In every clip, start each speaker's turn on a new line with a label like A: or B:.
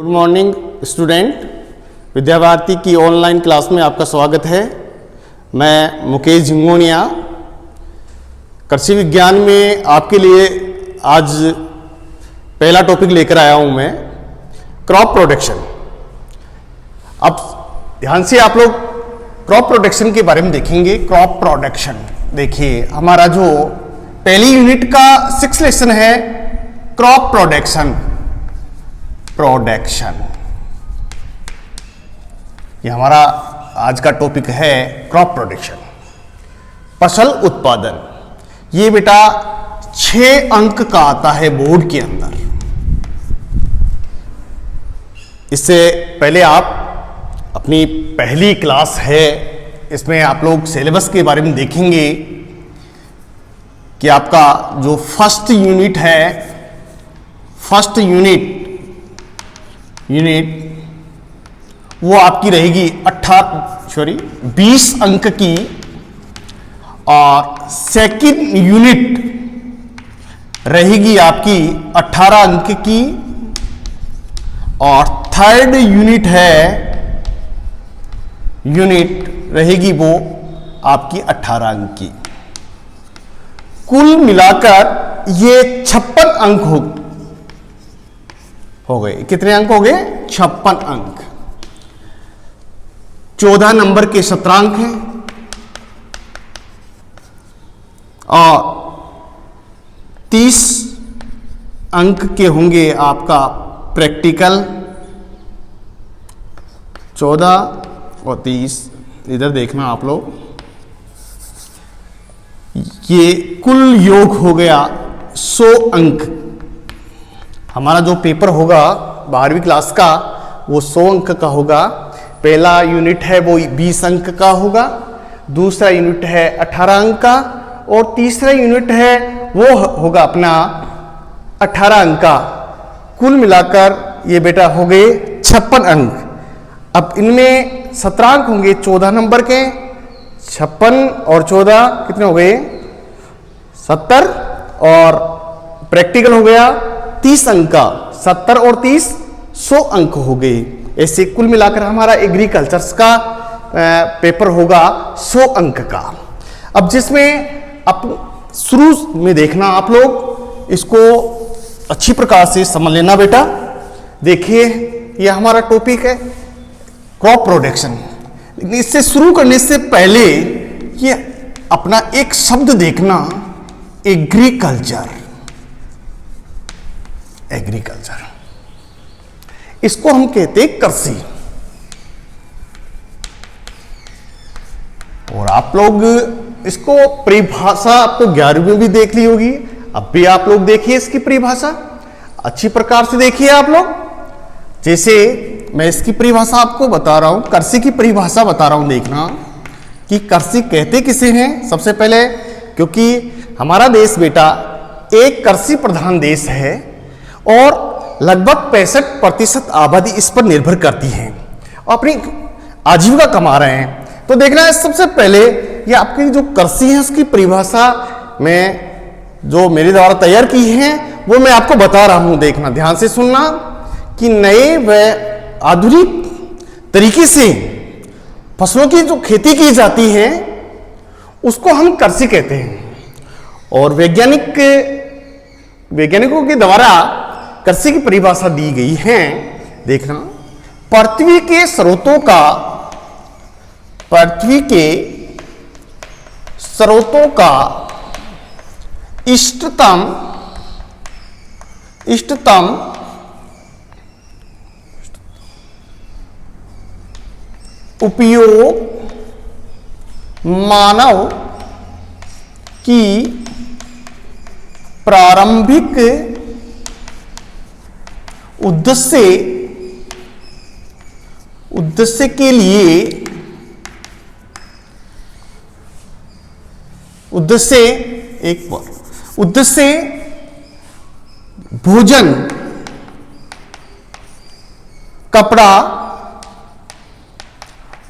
A: Good morning student. Vidya Bharati की online class में आपका स्वागत है। मैं मुकेश झिंगोनिया कृषि विज्ञान में आपके लिए आज पहला टॉपिक लेकर आया हूं मैं, क्रॉप प्रोटेक्शन। अब ध्यान से आप लोग क्रॉप प्रोटेक्शन के बारे में देखेंगे। क्रॉप प्रोटेक्शन देखिए, हमारा जो पहली यूनिट का 6 लेसन है क्रॉप प्रोटेक्शन। ये हमारा आज का टॉपिक है क्रॉप प्रोटेक्शन, फसल उत्पादन। ये बेटा 6 अंक का आता है बोर्ड के अंदर। इससे पहले आप अपनी पहली क्लास है, इसमें आप लोग सिलेबस के बारे में देखेंगे कि आपका जो फर्स्ट यूनिट है, फर्स्ट यूनिट वो आपकी रहेगी 20 अंक की, और सेकंड यूनिट रहेगी आपकी 18 अंक की, और थर्ड यूनिट रहेगी वो आपकी 18 अंक की। कुल मिलाकर ये 56 अंक हो गए। कितने अंक हो गए? 56 अंक। 14 नंबर के 17 अंक हैं, और 30 अंक के होंगे आपका प्रैक्टिकल। 14 और 30 इधर देखना आप लोग, ये कुल योग हो गया 100 अंक। हमारा जो पेपर होगा 12वीं क्लास का वो 100 अंक का होगा। पहला यूनिट है वो 20 अंक का होगा, दूसरा यूनिट है 18 अंक का, और तीसरा यूनिट है वो होगा अपना 18 अंक का। कुल मिलाकर ये बेटा हो गए 56 अंक। अब इनमें 17 अंक होंगे 14 नंबर के। 56 और 14 कितने हो गए? 70, और प्रैक्टिकल हो गया 30 अंक का। 70 और 30 100 अंक हो गए। ऐसे कुल मिलाकर हमारा एग्रीकल्चर्स का पेपर होगा 100 अंक का। अब जिसमें आप शुरू में देखना, आप लोग इसको अच्छी प्रकार से समझ लेना बेटा। देखिए, ये हमारा टॉपिक है क्रॉप प्रोटेक्शन। इससे शुरू करने से पहले ये अपना एक शब्द देखना, एग्रीकल्चर। एग्रीकल्चर, इसको हम कहते हैं कृषि। और आप लोग इसको परिभाषा आपको 11वीं में भी देख ली होगी। अब भी आप लोग देखिए इसकी परिभाषा अच्छी प्रकार से देखिए आप लोग। जैसे मैं इसकी परिभाषा आपको बता रहा हूं, कृषि की परिभाषा बता रहा हूं, देखना कि कृषि कहते किसे हैं। सबसे पहले, क्योंकि हमारा देश बेटा एक कृषि प्रधान देश है और लगभग 65% आबादी इस पर निर्भर करती है और अपनी आजीविका कमा रहे हैं। तो देखना है, सबसे पहले ये आपकी जो कृषि है उसकी परिभाषा में जो मेरे द्वारा तैयार की है वो मैं आपको बता रहा हूं। देखना, ध्यान से सुनना कि नए व आधुनिक तरीके से फसलों की जो खेती की जाती है उसको हम कृषि कहते हैं। और वैज्ञानिकों के द्वारा कृषि की परिभाषा दी गई है। देखना, पृथ्वी के स्रोतों का इष्टतम उपयोग मानव की प्रारंभिक उद्देश्य के लिए उद्देश्य भोजन, कपड़ा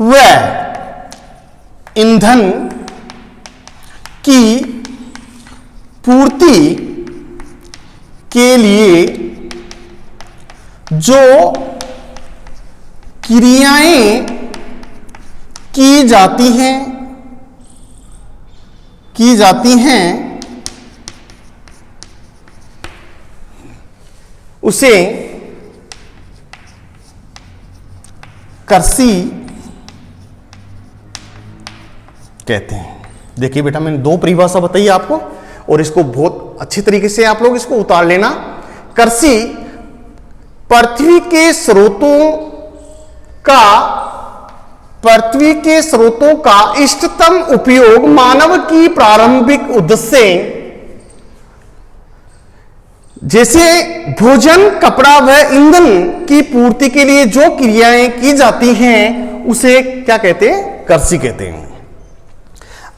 A: व ईंधन की पूर्ति के लिए जो क्रियाएं की जाती हैं उसे कृषि कहते हैं। देखिए बेटा, मैंने दो परिभाषा बताई आपको और इसको बहुत अच्छी तरीके से आप लोग इसको उतार लेना। कृषि पृथ्वी के स्रोतों का इष्टतम उपयोग मानव की प्रारंभिक उद्देश्य जैसे भोजन, कपड़ा व ईंधन की पूर्ति के लिए जो क्रियाएं की जाती हैं उसे क्या कहते हैं? कृषि कहते हैं।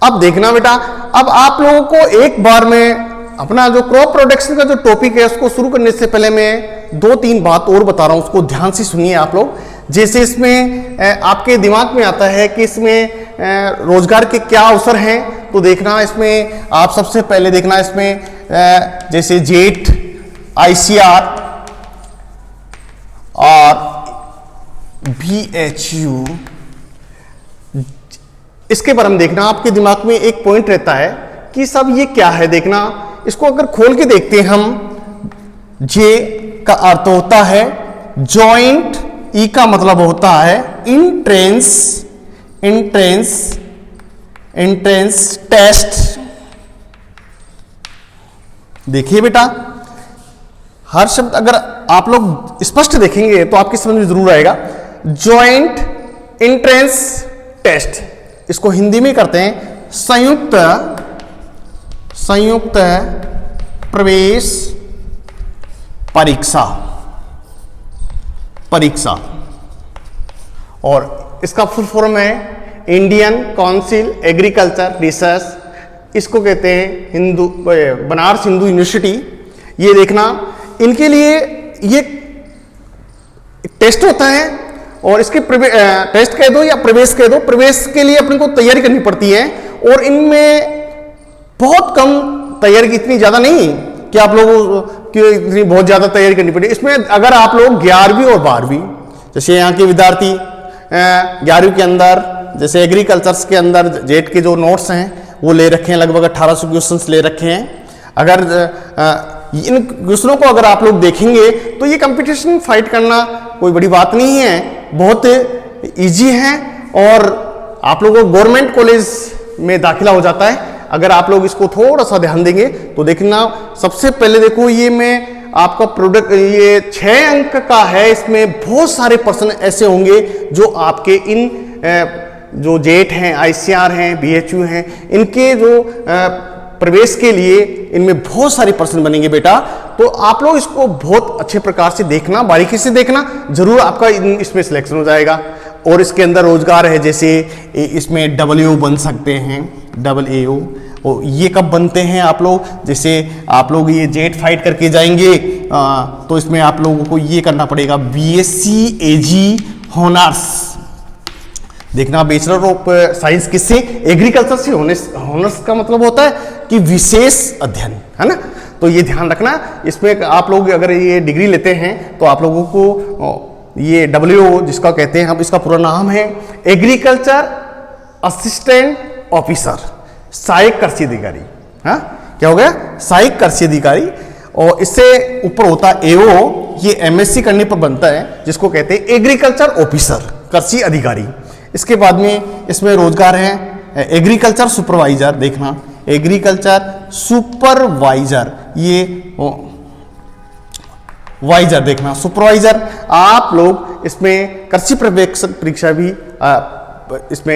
A: अब देखना बेटा, अब आप लोगों को एक बार में अपना जो क्रॉप प्रोडक्शन का जो टॉपिक है उसको शुरू करने से पहले मैं दो तीन बात और बता रहा हूं, उसको ध्यान से सुनिए आप लोग। जैसे इसमें आपके दिमाग में आता है कि इसमें रोजगार के क्या अवसर हैं, तो देखना इसमें आप सबसे पहले देखना इसमें जैसे जेट, ICR और BHU, इसके बारे में देखना। आपके दिमाग में एक पॉइंट रहता है कि सब ये क्या है। देखना इसको अगर खोल के देखते हैं हम, जे का अर्थ होता है जॉइंट, ई का मतलब होता है इंट्रेंस टेस्ट। देखिए बेटा, हर शब्द अगर आप लोग स्पष्ट देखेंगे तो आपकी समझ में जरूर आएगा। जॉइंट एंट्रेंस टेस्ट, इसको हिंदी में करते हैं संयुक्त प्रवेश परीक्षा, और इसका फुल फॉर्म है इंडियन काउंसिल एग्रीकल्चर रिसर्च। इसको कहते हैं बनारस हिंदू यूनिवर्सिटी। ये देखना, इनके लिए ये टेस्ट होता है और इसके टेस्ट कह दो या प्रवेश कह दो, प्रवेश के लिए अपने को तैयारी करनी पड़ती है और इनमें बहुत कम तैयारी, इतनी ज्यादा नहीं कि आप लोगों की इतनी बहुत ज्यादा तैयारी करनी पड़ती है। इसमें अगर आप लोग 11वीं और 12वीं, जैसे यहाँ के विद्यार्थी 11वीं के अंदर जैसे एग्रीकल्चर्स के अंदर जेट के जो नोट्स हैं वो ले रखे हैं, लगभग 1800 क्वेश्चंस ले रखे हैं। अगर इन क्वेश्चनों को अगर आप लोग देखेंगे तो ये कंपटीशन फाइट करना कोई बड़ी बात नहीं है, बहुत इजी है और आप लोगों को गवर्नमेंट कॉलेज में दाखिला हो जाता है अगर आप लोग इसको थोड़ा सा ध्यान देंगे तो। देखना सबसे पहले देखो, ये मैं आपका प्रोडक्ट ये 6 अंक का है, इसमें बहुत सारे प्रश्न ऐसे होंगे जो आपके इन जो जेट हैं, ICR हैं, BHU हैं, इनके जो प्रवेश के लिए इनमें बहुत सारे प्रश्न बनेंगे बेटा। तो आप लोग इसको बहुत अच्छे प्रकार से देखना, बारीकी से देखना, जरूर आपका इसमें सिलेक्शन हो जाएगा। और इसके अंदर रोजगार है, जैसे इसमें WO बन सकते हैं, WAO, और ये कब बनते हैं आप लोग, जैसे आप लोग ये जेट फाइट करके जाएंगे तो इसमें आप लोगों को ये करना पड़ेगा BSc AG हॉनर्स। देखना, बैचलर ऑफ साइंस किससे? एग्रीकल्चर से। हॉनर्स का मतलब होता है कि विशेष अध्ययन, है ना। तो ये ध्यान रखना, इसमें आप लोग अगर ये डिग्री लेते हैं तो आप लोगों को ये WO जिसका कहते हैं, अब इसका पूरा नाम है एग्रीकल्चर असिस्टेंट ऑफिसर, सहायक कृषि अधिकारी। हाँ, क्या हो गया? सहायक कृषि अधिकारी। और इससे ऊपर होता है AO, ये MSc करने पर बनता है, जिसको कहते हैं एग्रीकल्चर ऑफिसर, कृषि अधिकारी। इसके बाद में इसमें रोजगार है एग्रीकल्चर सुपरवाइजर। देखना, एग्रीकल्चर सुपरवाइजर, ये वाइजर, देखना सुपरवाइजर। आप लोग इसमें कृषि पर्यवेक्षक परीक्षा भी इसमें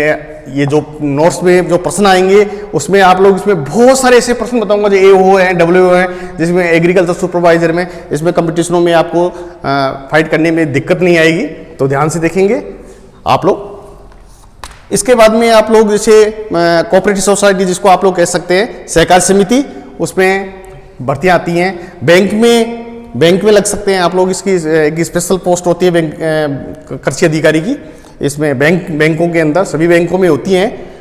A: ये जो नोट्स में जो प्रश्न आएंगे उसमें आप लोग इसमें बहुत सारे ऐसे प्रश्न बताऊंगा जो AO है, WO है, जिसमें एग्रीकल्चर सुपरवाइजर में इसमें कंपटीशनों में आपको फाइट करने में दिक्कत नहीं आएगी, तो ध्यान से देखेंगे आप लोग। इसके बाद में आप लोग जैसे कोऑपरेटिव सोसाइटी जिसको आप लोग कह सकते हैं, सहकारी समिति, उसमें भर्तियां आती हैं। बैंक में लग सकते हैं आप लोग, इसकी एक स्पेशल पोस्ट होती है बैंक कृषि अधिकारी की। इसमें बैंकों के अंदर सभी बैंकों में होती हैं।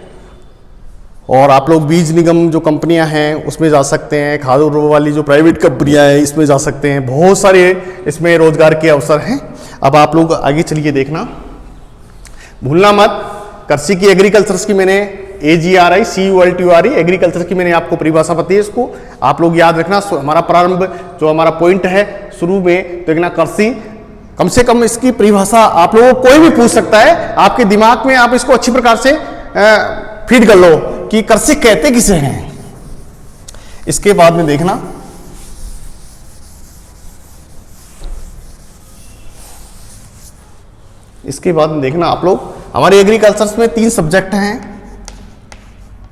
A: और आप लोग बीज निगम जो कंपनियां हैं उसमें जा सकते हैं, खाद वाली जो प्राइवेट कंपनियां हैं इसमें जा सकते हैं। बहुत सारे इसमें रोजगार के अवसर हैं। अब आप लोग आगे चलिए देखना, भूलना मत। कृषि की एग्रीकल्चर की मैंने AGRI एग्रीकल्चर की मैंने आपको परिभाषा बताई है, इसको आप लोग याद रखना। हमारा प्रारंभ जो हमारा पॉइंट है शुरू में देखना कृषि, कम से कम इसकी परिभाषा आप लोगों को कोई भी पूछ सकता है, आपके दिमाग में आप इसको अच्छी प्रकार से फीड कर लो कि कृषि कहते किसे हैं। इसके बाद में देखना आप लोग हमारे एग्रीकल्चर में 3 सब्जेक्ट हैं,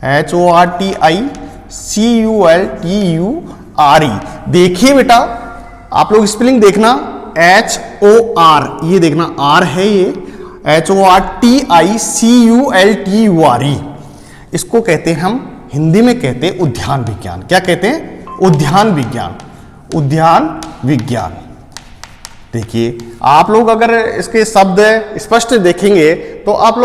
A: HORTICULTURE। देखिए बेटा आप लोग स्पेलिंग देखना, HOR ये देखना R है, ये HORTICULTURE। इसको कहते हैं हम हिंदी में कहते हैं उद्यान विज्ञान। क्या कहते हैं? उद्यान विज्ञान। उद्यान विज्ञान। देखिए आप लोग अगर इसके शब्द स्पष्ट देखेंगे तो आप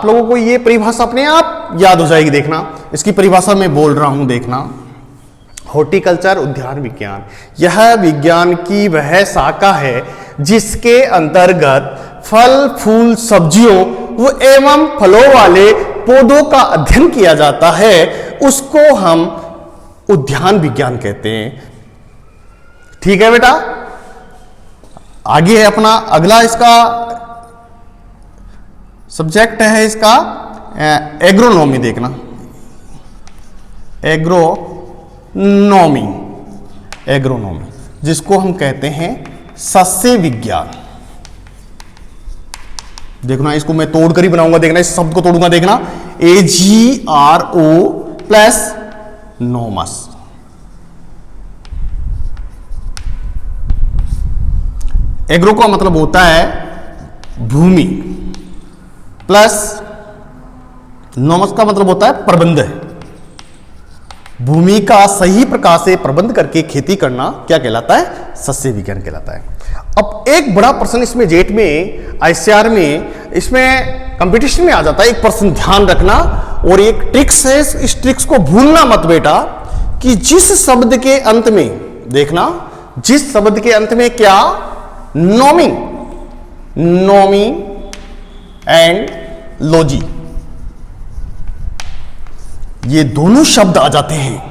A: लोगों को ये परिभाषा अपने आप याद हो जाएगी। देखना इसकी परिभाषा मैं बोल रहा हूं, देखना हॉर्टिकल्चर उद्यान विज्ञान, यह विज्ञान की वह शाखा है जिसके अंतर्गत फल फूल सब्जियों एवं फलों वाले पौधों का अध्ययन किया जाता है, उसको हम उद्यान विज्ञान कहते हैं। ठीक है बेटा, आगे है अपना अगला इसका सब्जेक्ट है इसका एग्रोनॉमी। देखना एग्रोनॉमी जिसको हम कहते हैं सस्य विज्ञान। देखना इसको मैं तोड़कर ही बनाऊंगा, देखना इस शब्द को तोड़ूंगा। देखना AGRO प्लस नोमस। एग्रो का मतलब होता है भूमि, प्लस नोमस का मतलब होता है प्रबंध। भूमि का सही प्रकार से प्रबंध करके खेती करना क्या कहलाता है? सस्य विज्ञान कहलाता है। अब एक बड़ा प्रश्न इसमें जेट में ICR में इसमें कंपटीशन में आ जाता है, एक प्रश्न ध्यान रखना और एक ट्रिक्स है, इस ट्रिक्स को भूलना मत बेटा, कि जिस शब्द के अंत में देखना, जिस शब्द के अंत में क्या नोमी एंड लॉजी, ये दोनों शब्द आ जाते हैं,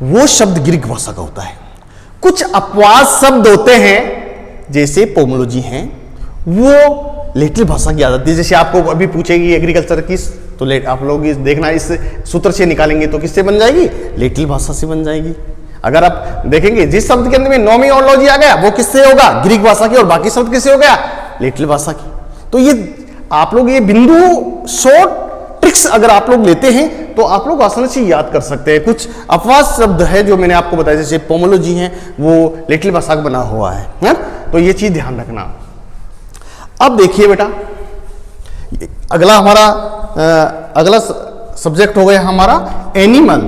A: वो शब्द ग्रीक भाषा का होता है। कुछ अपवाद शब्द होते हैं जैसे पोमोलॉजी हैं, वो लैटिन भाषा की आ जाती है। जैसे आपको अभी पूछेगी एग्रीकल्चर किस, तो आप लोग इस देखना इस सूत्र से निकालेंगे तो किससे बन जाएगी? लैटिन भाषा से बन जाएगी। अगर आप देखेंगे जिस शब्द के अंदर में नोमी और लॉजी आ गया वो किससे होगा? ग्रीक भाषा की, और बाकी शब्द किससे हो गया? लैटिन भाषा की। तो ये आप लोग ये बिंदु शॉर्ट ट्रिक्स अगर आप लोग लेते हैं तो आप लोग आसानी से याद कर सकते हैं। कुछ अपवाद शब्द है जो मैंने आपको बताया, जैसे पोमोलॉजी है वो लैटिन भाषा का बना हुआ है, तो ये चीज ध्यान रखना। अब देखिए बेटा अगला हमारा अगला सब्जेक्ट हो गया हमारा animal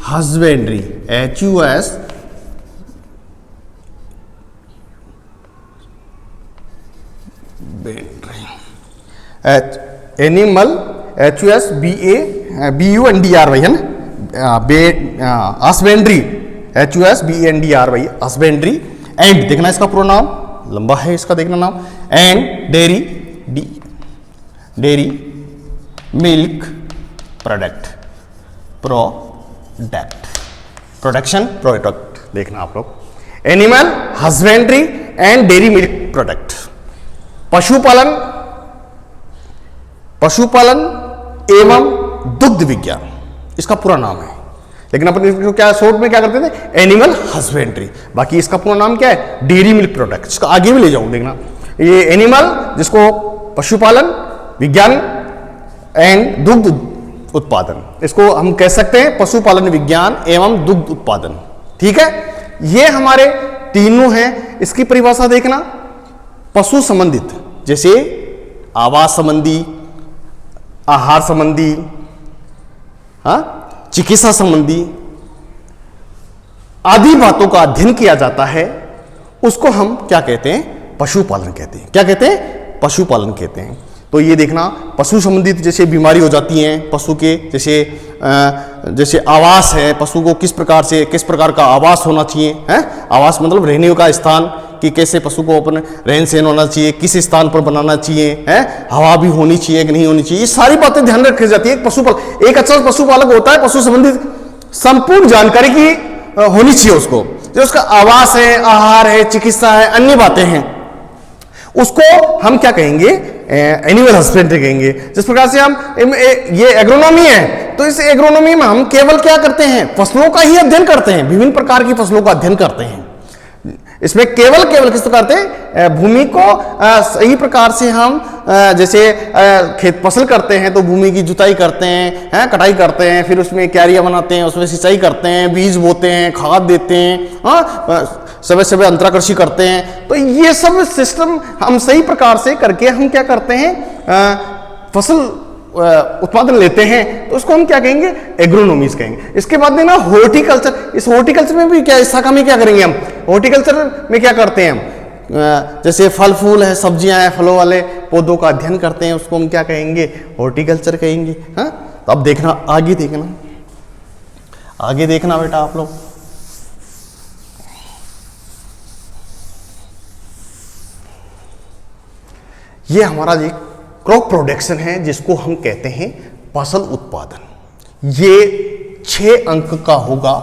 A: husbandry, HUS animal HUS BUNDRY है ना, husbandry HUS BUNDRY husbandry. And देखना इसका पूरा नाम लंबा है, इसका देखना नाम, and dairy milk production product देखना आप लोग, animal husbandry and dairy milk product. पशुपालन एवं दुग्ध विज्ञान इसका पूरा नाम है, लेकिन अपन इसको क्या शॉर्ट में क्या करते थे? Animal husbandry. बाकी इसका पूरा नाम क्या है? Dairy milk product. इसका आगे भी ले जाऊं, देखना ये एनिमल जिसको पशुपालन विज्ञान एंड दुग्ध उत्पादन, इसको हम कह सकते हैं पशुपालन विज्ञान एवं दुग्ध उत्पादन। ठीक है, ये हमारे तीनों हैं। इसकी परिभाषा देखना, पशु संबंधित जैसे आवास संबंधी, आहार संबंधी, चिकित्सा संबंधी आदि बातों का अध्ययन किया जाता है, उसको हम क्या कहते हैं? पशुपालन कहते हैं। क्या कहते हैं? पशुपालन कहते हैं। तो ये देखना पशु संबंधित जैसे बीमारी हो जाती हैं पशु के, जैसे आवास है, पशु को किस प्रकार का आवास होना चाहिए है, आवास मतलब रहने का स्थान, कि कैसे पशु को अपन रहन सहन होना चाहिए, किस स्थान पर बनाना चाहिए, है हवा भी होनी चाहिए कि नहीं होनी चाहिए, ये सारी बातें ध्यान रखी जाती है। एक अच्छा पशुपालक होता है, पशु संबंधित संपूर्ण जानकारी की होनी चाहिए उसको, जो उसका आवास है, आहार है, चिकित्सा है, अन्य बातें हैं, उसको हम क्या कहेंगे, एनिमल हस्बेंड्री कहेंगे। जिस प्रकार से हम ये एग्रोनॉमी है, तो इस एग्रोनॉमी में हम केवल क्या करते हैं, फसलों का ही अध्ययन करते हैं, विभिन्न प्रकार की फसलों का अध्ययन करते हैं। इसमें केवल किस प्रकार से भूमि को सही प्रकार से हम जैसे खेत फसल करते हैं तो भूमि की जुताई करते हैं, कटाई करते हैं, फिर उसमें क्यारियां बनाते हैं, उसमें सिंचाई करते हैं, बीज बोते हैं, खाद देते हैं, समय समय अंतराकृषि करते हैं। तो ये सब सिस्टम हम सही प्रकार से करके हम क्या करते हैं, फसल उत्पादन लेते हैं, तो उसको हम क्या कहेंगे, एग्रोनॉमीज कहेंगे। इसके बाद में ना हॉर्टिकल्चर, इस हॉर्टिकल्चर में भी क्या, इस शाखा में क्या करेंगे हम, हॉर्टिकल्चर में क्या करते हैं हम, जैसे फल फूल है, सब्जियां हैं, फलों वाले पौधों का अध्ययन करते हैं, उसको हम क्या कहेंगे, हॉर्टिकल्चर कहेंगे। हाँ, तो अब देखना, आगे देखना बेटा आप लोग। ये हमारा एक क्रॉप प्रोडक्शन है, जिसको हम कहते हैं फसल उत्पादन। ये 6 अंक का होगा।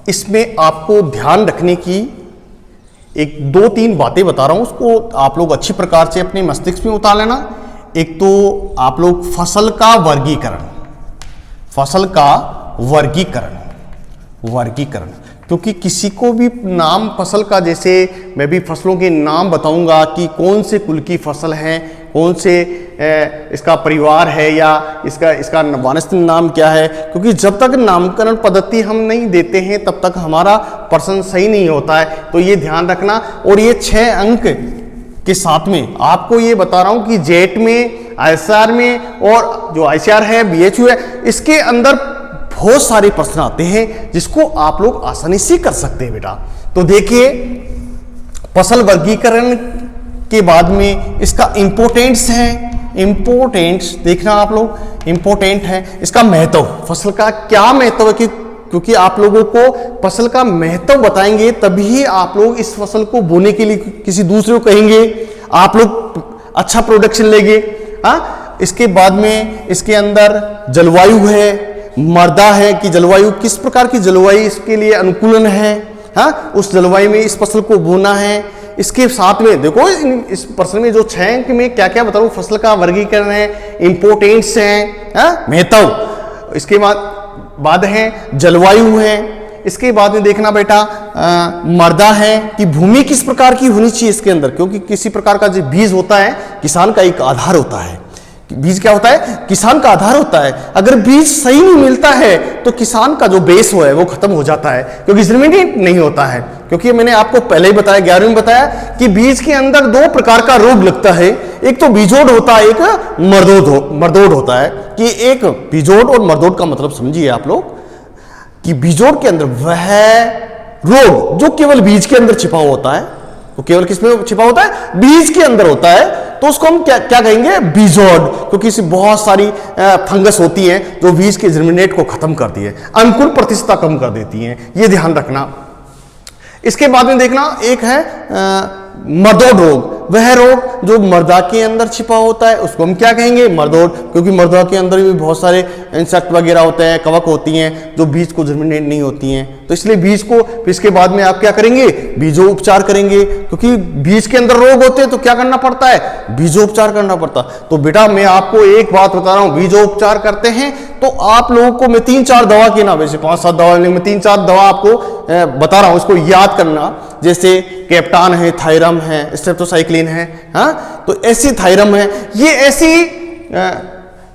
A: इसमें आपको ध्यान रखने की एक 2-3 बातें बता रहा हूं, उसको आप लोग अच्छी प्रकार से अपने मस्तिष्क में उतार लेना। एक तो आप लोग फसल का वर्गीकरण, क्योंकि किसी को भी नाम फसल का, जैसे मैं भी फसलों के नाम बताऊंगा कि कौन से कुल की फसल है, कौन से इसका परिवार है, या इसका वानस्पतिक नाम क्या है, क्योंकि जब तक नामकरण पद्धति हम नहीं देते हैं तब तक हमारा प्रश्न सही नहीं होता है। तो ये ध्यान रखना। और ये 6 अंक के साथ में आपको ये बता रहा हूं कि जेट में, आईएसआर में, और जो आईसीआर है, बीएचयू है, इसके अंदर बहुत सारे प्रश्न आते हैं जिसको आप लोग आसानी से कर सकते हैं बेटा। तो देखिए, फसल वर्गीकरण के बाद में इसका इंपोर्टेंट्स है, इंपोर्टेंट्स देखना आप लोग, इंपोर्टेंट है इसका महत्व, फसल का क्या महत्व है, क्योंकि आप लोगों को फसल का महत्व बताएंगे तभी आप लोग इस फसल को बोने के लिए किसी दूसरे को कहेंगे, आप लोग अच्छा प्रोडक्शन लेंगे। हाँ, इसके बाद में इसके अंदर जलवायु है, मृदा है कि जलवायु किस प्रकार की जलवायु इसके लिए अनुकूलन है, हाँ, उस जलवायु में इस फसल को बोना है। इसके साथ में देखो, इस प्रश्न में जो 6 अंक में क्या क्या बता रहा हूं, फसल का वर्गीकरण है, इंपोर्टेंट्स है, महत्व, इसके बाद है जलवायु है, इसके बाद में देखना बेटा मृदा है कि भूमि किस प्रकार की होनी चाहिए इसके अंदर, क्योंकि किसी प्रकार का जो बीज होता है किसान का एक आधार होता है। बीज क्या होता है, किसान का आधार होता है। अगर बीज सही नहीं मिलता है तो किसान का जो बेस है वो खत्म हो जाता है, क्योंकि जर्मिनेट नहीं होता है। क्योंकि मैंने आपको पहले ही बताया, 11वीं में बताया कि बीज के अंदर 2 प्रकार का रोग लगता है, एक तो बीजोड़ होता है, एक मरदोड होता है। कि एक बीजोड़ और मरदोड का मतलब समझिए आप लोग, कि बीजोड़ के अंदर वह रोग जो केवल बीज के अंदर छिपा होता है, वो केवल किसमें छिपा होता है, बीज के अंदर होता है, तो उसको हम क्या कहेंगे, बीजोड, क्योंकि इसमें बहुत सारी फंगस होती हैं जो बीज के जर्मिनेट को खत्म करती है, अंकुर प्रतिशतता कम कर देती हैं, ये ध्यान रखना। इसके बाद में देखना, एक है मरदोड रोग, वह रोग जो मृदा के अंदर छिपा होता है उसको हम क्या कहेंगे, मरदोड, क्योंकि मृदा के अंदर भी बहुत सारे इंसेक्ट वगैरह होते हैं, कवक होती हैं जो बीज को जर्मिनेट नहीं होती हैं, तो इसलिए बीज को, इसके बाद में आप क्या करेंगे, बीजोपचार करेंगे, क्योंकि बीज के अंदर रोग होते हैं तो क्या करना पड़ता है, बीजोपचार करना पड़ता है। तो बेटा मैं आपको एक बात बता रहा हूं, बीजोपचार करते हैं तो आप लोगों को मैं 3-4 दवा के नाम, वैसे 5-7 दवा, मैं 3-4 दवा आपको बता रहा हूं, इसको याद करना। जैसे कैप्टान है, थायरम है, स्ट्रेप्टोसाइक्लिन है, हाँ, तो ऐसी थायरम है, ये ऐसी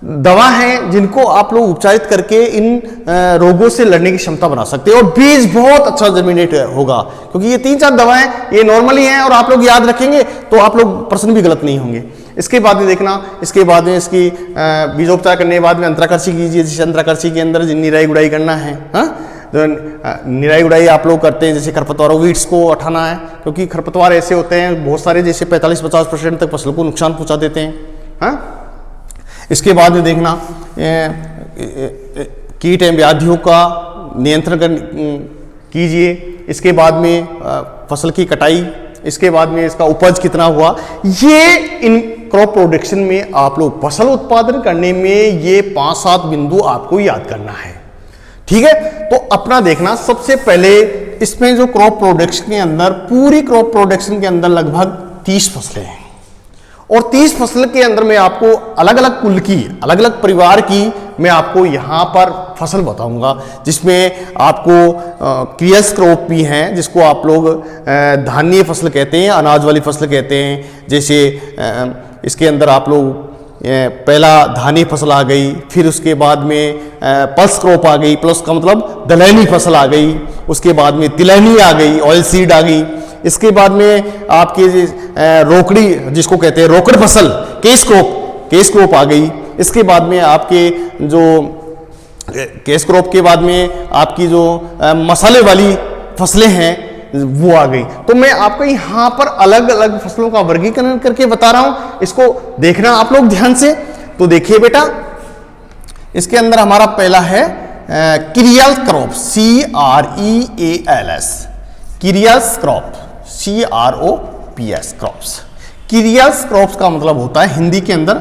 A: दवा है जिनको आप लोग उपचारित करके इन रोगों से लड़ने की क्षमता बना सकते हैं, और बीज बहुत अच्छा जर्मिनेट होगा, क्योंकि ये 3-4 दवाएं ये नॉर्मली हैं और आप लोग याद रखेंगे तो आप लोग प्रश्न भी गलत नहीं होंगे। इसके बाद में देखना, इसके बाद में इसकी बीजोपचार करने के बाद में अंतराकृषि कीजिए, जैसे अंतराकृषि के अंदर निराई गुड़ाई करना है, हाँ, तो निराई गुड़ाई आप लोग करते हैं, जैसे खरपतवारों वीड्स को हटाना है, क्योंकि खरपतवार ऐसे होते हैं बहुत सारे, जैसे 45-50% तक फसल को नुकसान पहुंचा देते हैं, हाँ। इसके बाद में देखना, कीट एवं व्याधियों का नियंत्रण कीजिए। इसके बाद में फसल की कटाई इसके बाद में इसका उपज कितना हुआ। ये इन क्रॉप प्रोडक्शन में आप लोग फसल उत्पादन करने में ये 5-7 बिंदु आपको याद करना है, ठीक है। तो अपना देखना, सबसे पहले इसमें जो क्रॉप प्रोडक्शन के अंदर, पूरी क्रॉप प्रोडक्शन के अंदर लगभग 30 फसलें हैं, और 30 फसल के अंदर मैं आपको अलग अलग कुल की, अलग अलग परिवार की मैं आपको यहां पर फसल बताऊंगा, जिसमें आपको क्रियस क्रॉप भी हैं, जिसको आप लोग धान्य फसल कहते हैं, अनाज वाली फसल कहते हैं। जैसे इसके अंदर आप लोग पहला धानी फसल आ गई, फिर उसके बाद में पल्स क्रॉप आ गई, प्लस का मतलब दलहनी फसल आ गई, उसके बाद में तिलहनी आ गई, ऑयल सीड आ गई, इसके बाद में आपके रोकड़ी जिसको कहते हैं रोकड़ फसल, केस क्रॉप आ गई। इसके बाद में आपके जो केस क्रॉप के बाद में आपकी जो मसाले वाली फसलें हैं वो आ गई। तो मैं आपको यहाँ पर अलग अलग फसलों का वर्गीकरण करके बता रहा हूं, इसको देखना आप लोग ध्यान से। तो देखिए बेटा, इसके अंदर हमारा पहला है cereal crop, CREALS, cereals crop, CROPS crops. Cereals crops का मतलब होता है हिंदी के अंदर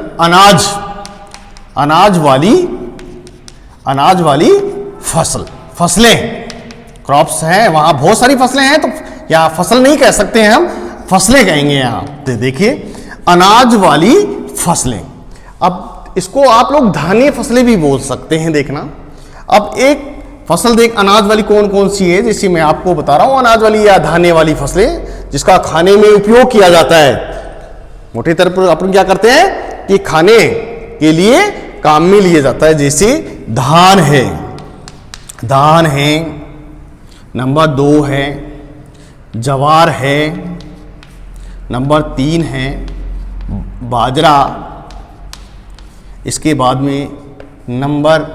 A: अनाज वाली फसलें। क्रॉप्स हैं, वहां बहुत सारी फसलें हैं, तो या फसल नहीं कह सकते हैं हम, फसलें कहेंगे यहां। तो देखिए, अनाज वाली फसलें। अब इसको आप लोग धान्य फसलें भी बोल सकते हैं। देखना, अब एक फसल देख, अनाज वाली कौन कौन सी है, जैसे मैं आपको बता रहा हूं, अनाज वाली या धान्य वाली फसलें जिसका खाने में उपयोग किया जाता है। मोटे तौर पर अपन क्या करते हैं कि खाने के लिए काम में लिया जाता है। जैसे धान है, नंबर 2 है जवार है, नंबर 3 है बाजरा, इसके बाद में नंबर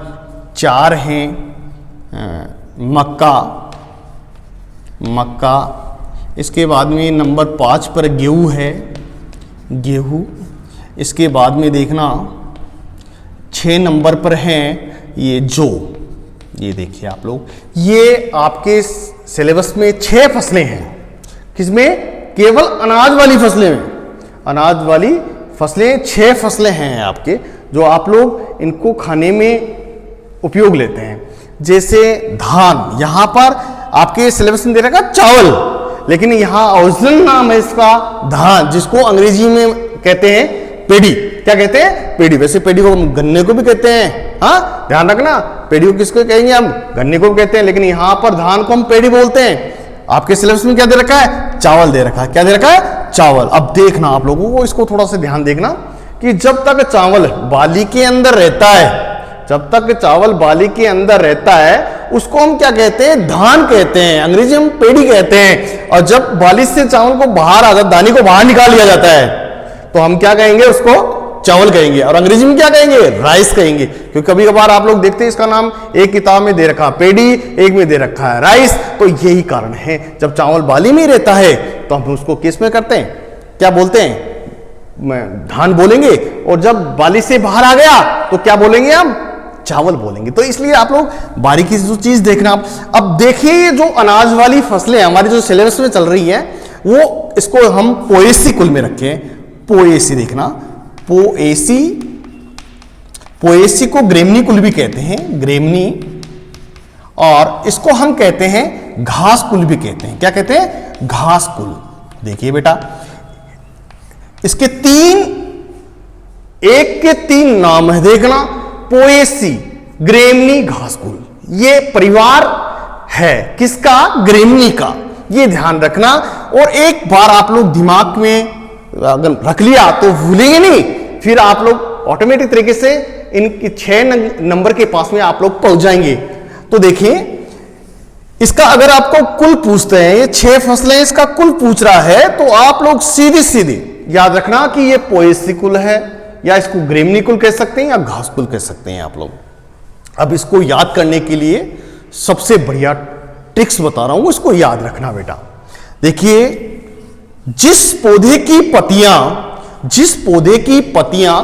A: 4 है मक्का, इसके बाद में नंबर 5 पर गेहूं है, इसके बाद में देखना 6 नंबर पर है ये जौ। ये देखिए आप लोग, ये आपके सिलेबस में 6 फसलें हैं। किसमें? केवल अनाज वाली फसलें में। अनाज वाली फसलें 6 फसलें हैं आपके, जो आप लोग इनको खाने में उपयोग लेते हैं। जैसे धान, यहां पर आपके सिलेबस में दे रखा चावल, लेकिन यहां ओरिजिनल नाम है इसका धान, जिसको अंग्रेजी में कहते हैं पेडी। क्या कहते हैं? पेडी। वैसे पेडी को हम गन्ने को भी कहते हैं, हाँ ध्यान रखना, पेडी को किसको कहेंगे हम? गन्ने को भी कहते हैं, लेकिन यहां पर धान को हम पेडी बोलते हैं। आपके सिलेबस में क्या दे रखा है? चावल दे रखा है। क्या दे रखा है? चावल। अब देखना आप लोगों को, इसको थोड़ा सा ध्यान देखना कि जब तक चावल बाली के अंदर रहता है, जब तक चावल बाली के अंदर रहता है, उसको हम क्या कहते हैं? धान कहते हैं, अंग्रेजी में पेडी कहते हैं। और जब बाली से चावल को बाहर आ जाता, दाने को बाहर निकाल लिया जाता है, तो हम क्या कहेंगे? उसको चावल कहेंगे। और अंग्रेजी में क्या कहेंगे? राइस कहेंगे। क्योंकि कभी कभार आप लोग देखते हैं इसका नाम एक किताब में दे रखा पेडी, एक में दे रखा है राइस। तो यही कारण है, जब चावल बाली में रहता है तो हम उसको किस में करते हैं? क्या बोलते हैं? धान बोलेंगे। और जब बाली से बाहर आ गया तो क्या बोलेंगे हम? चावल बोलेंगे। तो इसलिए आप लोग बारीकी से जो चीज देखना। अब देखिए, जो अनाज वाली फसलें हमारी जो सिलेबस में चल रही है, वो इसको हम पोएसी कुल में रखें। पोएसी देखना, पोएसी को ग्रेमनी कुल भी कहते हैं, ग्रेमनी। और इसको हम कहते हैं घास कुल भी कहते हैं। क्या कहते हैं? घास कुल। देखिए बेटा, इसके एक के 3 नाम है। देखना, पोएसी, ग्रेमनी, घासकुल, ये परिवार है किसका? ग्रेमनी का। ये ध्यान रखना। और एक बार आप लोग दिमाग में अगर रख लिया तो भूलेंगे नहीं, फिर आप लोग ऑटोमेटिक तरीके से इनकी 6 नंबर के पास में आप लोग पहुंच जाएंगे। तो देखिए, इसका अगर आपको कुल पूछते हैं, ये 6 फसलें इसका कुल पूछ रहा है, तो आप लोग सीधे याद रखना कि ये पोएसी कुल है, या इसको ग्रेमनी कुल कह सकते हैं, या घास कुल कह सकते हैं आप लोग। अब इसको याद करने के लिए सबसे बढ़िया ट्रिक्स बता रहा हूं, इसको याद रखना बेटा। देखिए, जिस पौधे की पत्तियां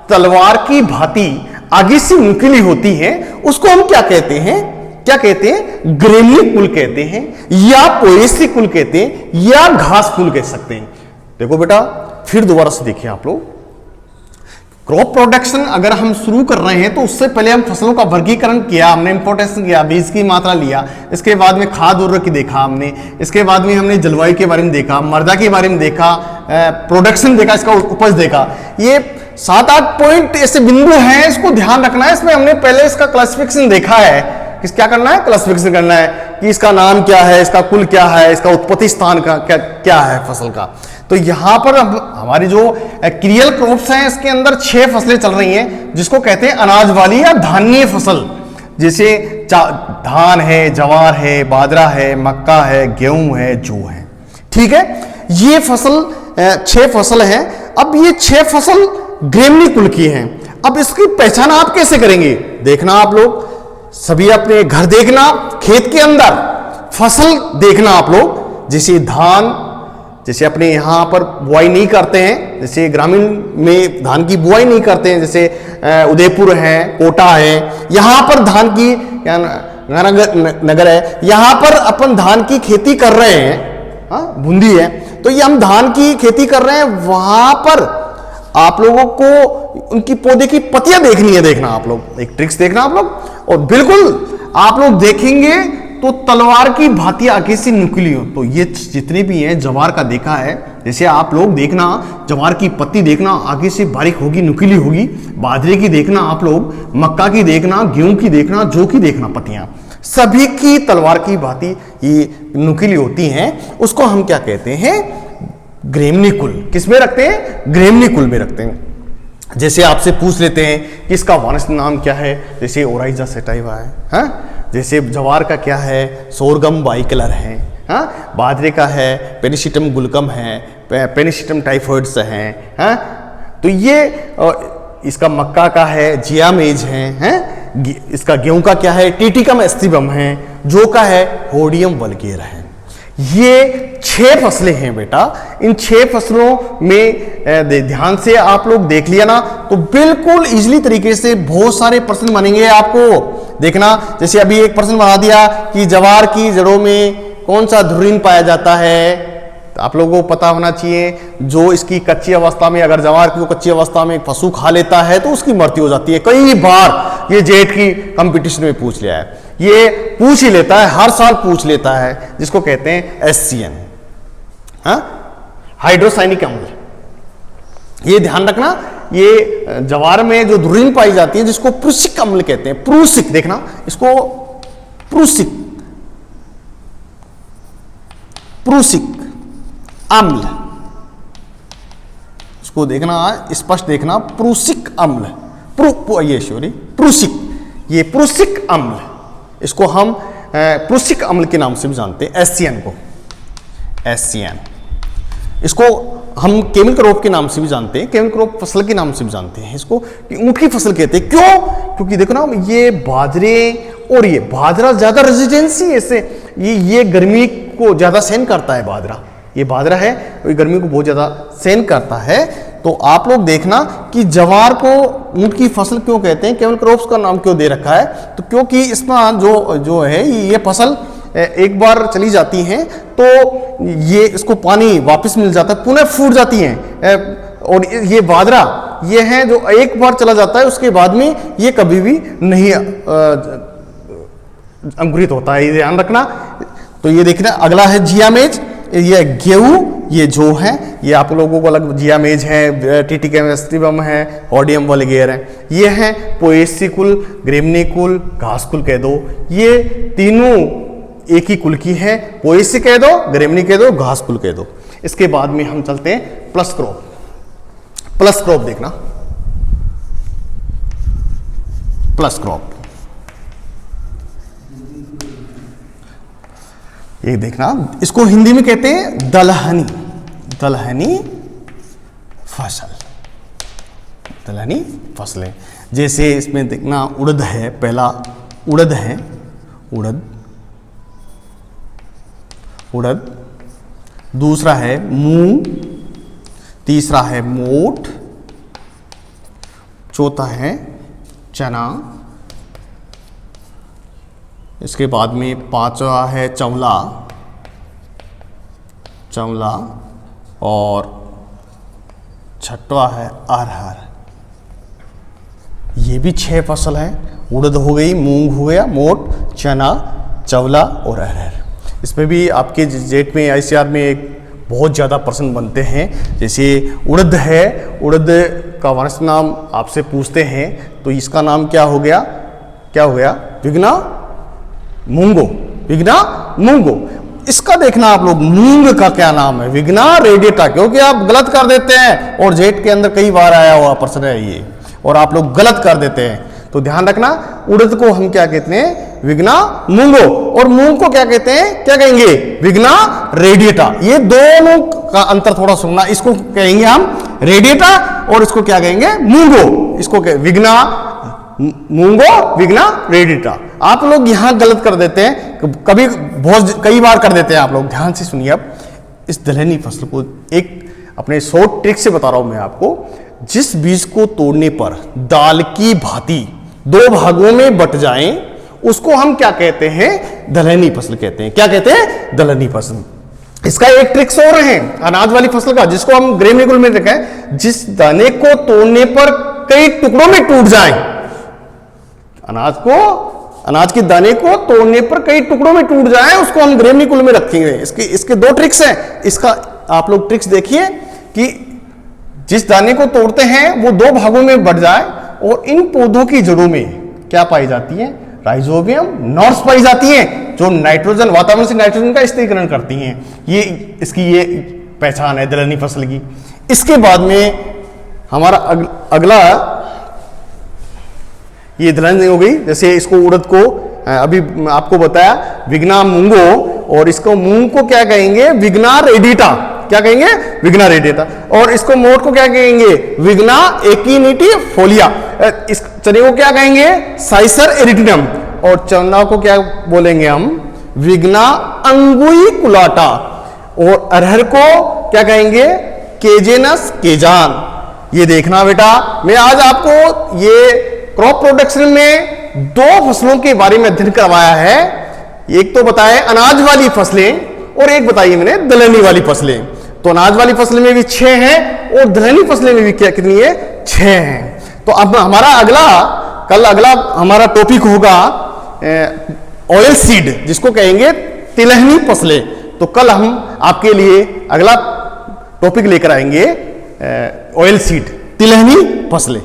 A: तलवार की भांति आगे से नुकीली होती हैं, उसको हम क्या कहते हैं? क्या कहते हैं, ग्रेमनी कुल कहते हैं, या पोएसी कुल कहते हैं, या घास कुल कह सकते हैं। देखो बेटा फिर दोबारा से देखिए आप लोग, क्रॉप प्रोडक्शन अगर हम शुरू कर रहे हैं तो उससे पहले हम फसलों का वर्गीकरण किया, हमने इंपोर्टेंस किया, बीज की मात्रा लिया, इसके बाद में खाद उर्वरक देखा हमने, इसके बाद में हमने जलवायु के बारे में देखा, मृदा के बारे में देखा, प्रोडक्शन देखा, इसका उपज देखा। ये 7-8 पॉइंट ऐसे बिंदु हैं, इसको ध्यान रखना है। इसमें हमने पहले इसका क्लासिफिकेशन देखा है, किस क्या करना है, क्लासिफिकेशन करना है कि इसका नाम क्या है, इसका कुल क्या है, इसका उत्पत्ति स्थान का क्या है फसल का। तो यहां पर हमारी जो क्रियल क्रॉप्स हैं इसके अंदर 6 फसलें चल रही हैं, जिसको कहते हैं अनाज वाली या धान्य फसल। जैसे धान है, जवार है, बाजरा है, मक्का है, गेहूं है, जौ है। ठीक है, ये फसल 6 फसल हैं। अब ये 6 फसल ग्रेमनी कुल की हैं। अब इसकी पहचान आप कैसे करेंगे, देखना आप लोग सभी अपने घर देखना, खेत के अंदर फसल देखना आप लोग। जैसे धान, जैसे अपने यहाँ पर बुआई नहीं करते हैं, जैसे ग्रामीण में धान की बुआई नहीं करते हैं, जैसे उदयपुर है, कोटा है, यहाँ पर धान की नगर है, यहाँ पर अपन धान की खेती कर रहे हैं, बूंदी है, तो ये हम धान की खेती कर रहे हैं। वहां पर आप लोगों को उनकी पौधे की पत्तियां देखनी है, देखना आप लोग, एक ट्रिक्स देखना आप लोग, और बिल्कुल आप लोग देखेंगे तो तलवार की भांति आगे से नुकीली हो। तो ये जितने भी हैं, जवार का देखा है, जैसे आप लोग देखना जवार की पत्ती देखना आगे से बारीक होगी, नुकीली होगी, बाजरे की देखना आप लोग, मक्का की देखना, गेहूं की देखना, जौ की देखना, पत्तियां सभी की तलवार की भांति ये नुकीली होती हैं। उसको हम क्या कहते हैं, ग्रेमनी कुल। किसमें रखते हैं, ग्रेमनी कुल में रखते हैं। जैसे आपसे पूछ लेते हैं कि इसका वानस्पतिक नाम क्या है, जैसे ओराइजा सेटाइवा है, जैसे जवार का क्या है, सोरगम बाइकलर है, बाजरे का है पेनिसिटम गुलकम है, पेनिसिटम टाइफॉइड्स है, तो ये इसका मक्का का है जियामेज है, इसका गेहूं का क्या है टिटिकम एस्टिबम है, जौ का है होडियम वल्गेर है। ये 6 फसलें हैं बेटा। इन 6 फसलों में ध्यान से आप लोग देख लिया ना तो बिल्कुल इजीली तरीके से बहुत सारे प्रश्न बनेंगे आपको। देखना, जैसे अभी एक प्रश्न बना दिया कि जवार की जड़ों में कौन सा धुरीन पाया जाता है, तो आप लोगों को पता होना चाहिए जो इसकी कच्ची अवस्था में, अगर जवार की कच्ची अवस्था में पशु खा लेता है तो उसकी मृत्यु हो जाती है। कई बार ये जेट की कंपटीशन में पूछ लिया है, ये पूछ ही लेता है, हर साल पूछ लेता है, जिसको कहते हैं SCN, हाइड्रोसाइनिक अम्ल। ये ध्यान रखना, ये जवार में जो धुरीन पाई जाती है जिसको प्रूसिक अम्ल कहते हैं, प्रूसिक, देखना इसको प्रूसिक अम्ल, इसको देखना स्पष्ट देखना, प्रूसिक अम्ल, प्रूसिक, ये प्रूसिक अम्ल, इसको हम प्रूसिक अम्ल के नाम से भी जानते हैं, SCN को, SCN। इसको हम केमल क्रॉप के नाम से भी जानते हैं, केमल क्रॉप फसल के नाम से भी जानते हैं, इसको ऊंट की फसल कहते हैं। क्यों? क्योंकि देखो ना, ये बाजरे और ये बाजरा ज्यादा रेजिस्टेंसी ऐसे, ये गर्मी को ज्यादा सहन करता है बाजरा, ये बाजरा है ये गर्मी को बहुत ज्यादा सहन करता है। तो आप लोग देखना कि जवार को ऊंट की फसल क्यों कहते हैं, केवल क्रॉप्स का नाम क्यों दे रखा है, तो क्योंकि इसमें जो है ये फसल एक बार चली जाती हैं तो ये इसको पानी वापस मिल जाता है, पुनः फूट जाती हैं। और ये बाजरा ये है जो एक बार चला जाता है उसके बाद में ये कभी भी नहीं अंकुरित होता है, ये ध्यान रखना। तो ये देखना, अगला है जियामेज, ये गेहूं, ये जो है ये आप लोगों को अलग जियामेज है, टिटिकम एस्टिबम है, होडियम वल्गेर है, ये है पोएसी कुल, ग्रेमनी कुल, घास कुल कह दो। ये तीनों एक ही कुल की है, पोएसी कह दो, ग्रेमनी कह दो, घास कुल कह दो। इसके बाद में हम चलते हैं प्लस क्रॉप। प्लस क्रॉप देखना, प्लस क्रॉप ये देखना, इसको हिंदी में कहते हैं दलहनी, दलहनी फसल, दलहनी फसलें। जैसे इसमें देखना उड़द है, पहला उड़द है, उड़द, उड़द, दूसरा है मूंग, तीसरा है मोठ, चौथा है चना, इसके बाद में पांचवा है चंवला, चंवला, और छठवा है अरहर। ये भी 6 फसल है। उड़द हो गई, मूंग हो गया, मोट, चना, चंवला और अरहर। इसमें भी आपके जेट में ICR में एक बहुत ज़्यादा प्रश्न बनते हैं। जैसे उड़द है, उड़द का वंश नाम आपसे पूछते हैं तो इसका नाम क्या हो गया, क्या हो गया? विग्ना मूंगो, विग्ना मूंगो। इसका देखना आप लोग, मूंग का क्या नाम है? विग्ना रेडिएटा, क्योंकि आप गलत कर देते हैं और जेट के अंदर कई बार आया हुआ प्रश्न है ये, और आप लोग गलत कर देते हैं। तो ध्यान रखना, उड़द को हम क्या कहते हैं? विग्ना मूंगो। और मूंग को क्या कहते हैं? क्या कहेंगे? विग्ना रेडिएटा। ये दोनों का अंतर थोड़ा सुनना। इसको कहेंगे हम रेडिएटा और इसको क्या कहेंगे? मूंगो। इसको विग्ना मूंगो, विग्ना रेडिएटा। आप लोग यहां गलत कर देते हैं, कभी बहुत कई बार कर देते हैं आप लोग। ध्यान से सुनिए। अब इस दलहनी फसल को एक अपने शॉर्ट ट्रिक से बता रहा हूं मैं आपको। जिस बीज को तोड़ने पर दाल की भांति 2 भागों में बट जाएं, उसको हम क्या कहते हैं? दलहनी फसल कहते हैं। क्या कहते हैं? दलहनी फसल। इसका एक ट्रिक्स और है अनाज वाली फसल का, जिसको हम ग्रेमिकुल में रखा है। जिस दाने को तोड़ने पर कई टुकड़ों में टूट जाए, अनाज के दाने को तोड़ने पर कई टुकड़ों में टूट जाए, उसको हम ग्रेमिकुल में रखेंगे। इसके 2 ट्रिक्स हैं। इसका आप लोग ट्रिक्स देखिए कि जिस दाने को तोड़ते हैं वो 2 भागों में बट जाए, और इन पौधों की जड़ों में क्या पाई जाती है? राइजोबियम नॉर्म्स पाई जाती हैं, जो नाइट्रोजन, वातावरण से नाइट्रोजन का स्थिरीकरण करती हैं। ये इसकी ये पहचान है दलहनी फसल की। इसके बाद में हमारा अगला ये दलहनी हो गई। जैसे इसको उड़द को अभी आपको बताया विग्ना मूंगो, और इसको मूंग को क्या कहेंगे? विग्ना रेडिएटा। क्या कहेंगे? विग्ना रेडिएटा। और इसको मोट को क्या कहेंगे? विग्ना एक्टिनिफोलिया। इस चने को क्या कहेंगे? साइसर एरिटिनम। और चना को क्या बोलेंगे हम? विग्ना अंगुइकुलाटा। और अरहर को क्या कहेंगे? केजेनस केजान। ये देखना बेटा, मैं आज आपको ये क्रॉप प्रोडक्शन में 2 फसलों के बारे में अध्ययन करवाया है। एक तो बताया अनाज वाली फसलें, और एक बताइए मैंने दलहनी वाली फसलें। तो अनाज वाली फसलें में भी 6 हैं, और दलहनी फसलें में भी क्या कितनी है? 6 हैं। तो अब हमारा अगला हमारा टॉपिक होगा ऑयल सीड, जिसको कहेंगे तिलहनी फसलें। तो कल हम आपके लिए अगला टॉपिक लेकर आएंगे ऑयल सीड, तिलहनी फसलें।